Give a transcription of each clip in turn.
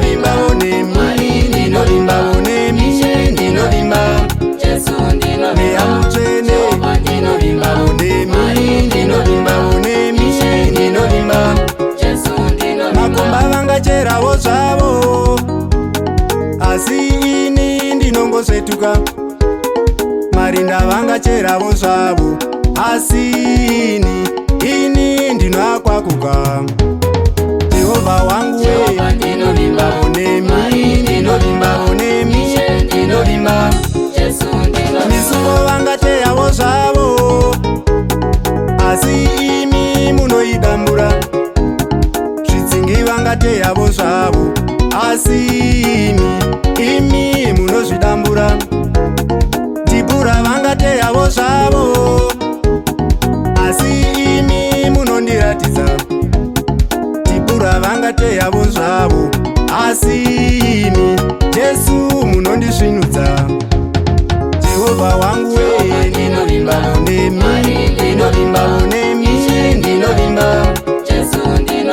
ndinovimba bonemi, ndinovimba bonemi, ndinovimba Mweya Mutsvene, ndinovimba bonemi, ndinovimba bonemi, ndinovimba makomba vangacherawo zvavo, asi ini ndinongosvetuka. Marinda vangacherawo zvavo, asi ini ndinoakwakuka. Jehovha wangu we, ndinovimba bonemi, ndinovimba bonemi, ndinovimba misuvo vangateyawo zvavo, asi imi munoidambura. Zvitsingi vangateyawo zvavo, asi imi munozvidambura. Tibhura vangateyawo zvavo, asi imi munondiratidza. Tibhura vangateyawo zvavo, asi imi Jesu munondisvinudza. Jehovha wangu we, ndinovimba bonemi, ndinovimba bonemi, ndinovimba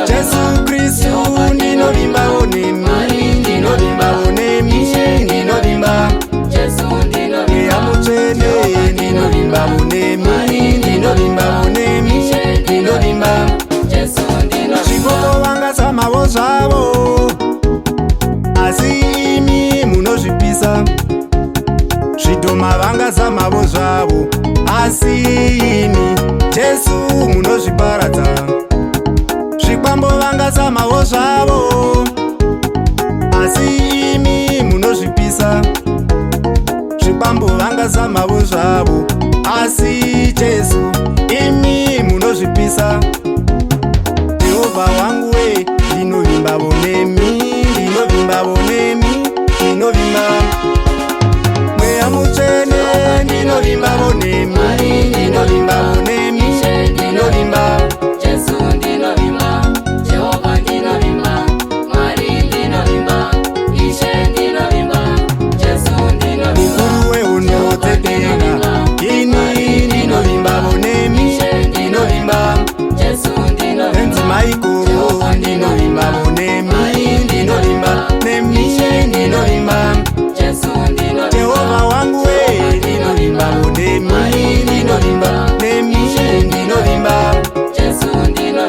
Jesu Kristu, ndinovimba bonemi, ndinovimba bonemi, ndinovimba Mweya Mutsvene, ndinovimba bonemi, ndinovimba bonemi, ndinovimba zvikoko vangasamawo zvavo, asi imi munozvipisa. Zvidhoma vangazamawo zvavo, asi imi Jesu munozviparadza. Zvikwambo vangazamawo zvavo, asi imi munozvipisa. Zvikwambo vangazamawo zvavo, asi Jesu imi munozvipisa. Jehovha wangu we, ndinovimba bonemi, ndinovimba bonemi, ndinovimba Mweya Mutsvene, ndinovimba bonemi, ndinovimba bonemi, ndinovimba mukuru weunotsetera, ini ndinovimba bonemi, ndinovimba enzimaikoro, ndinovimba bonemi, ndinovimba nemi, ndinovimba Jehovha wangu we, ndinovimba bonemi, ndinovimba nemi, ndinovimba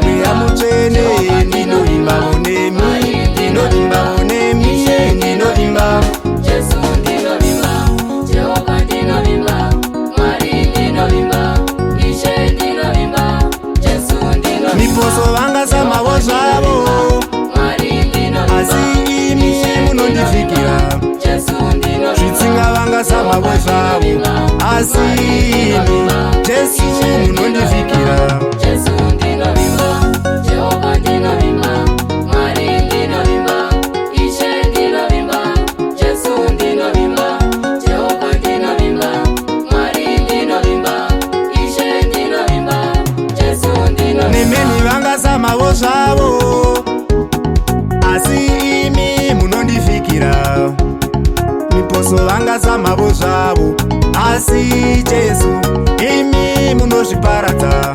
Mweya Mutsvene, ndinovimba bonemi, ndinovimba bonemi, ndinovimba miposo vangasamawo zvavo, asi imi munondivhikira. Zvitsinga vangasamawo zvavo, asi imi Jesu munondivhikira. Nemeni vangasamawo zvavo, asi imi munondivhikira. Miposo vangasamawo zvavo, asi Jesu imi munozviparadza.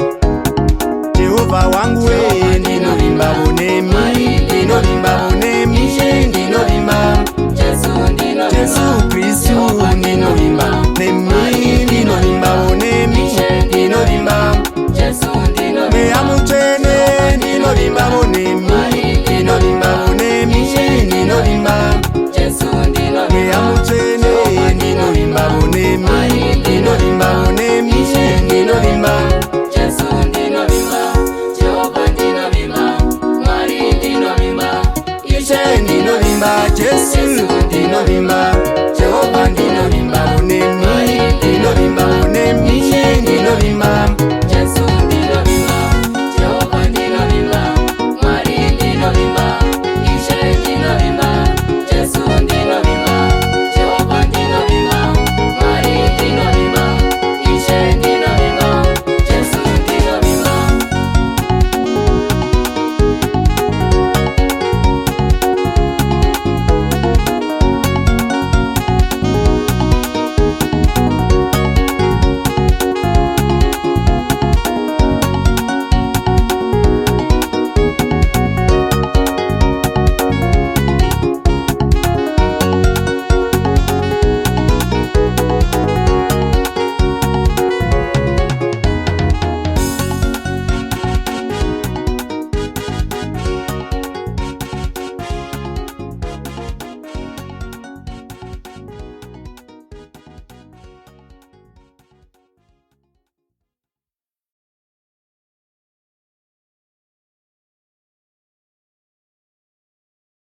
Jehovha wangu we, ndinovimba bonemi, ndinovimba bonemi, ndinovimba Jesu Kristu, ndinovimba nemi, ndinovimba bonemi, ndinovimba Mweya Mutsvene, ndinovimba bonemi, ndinovimba bonemi, ndinovimba Mweya Mutsvene, ndinovimba bonemi, ndinovimba bonemi, ndinovimba Ishe ndinovimba, Jesu ndinovimba.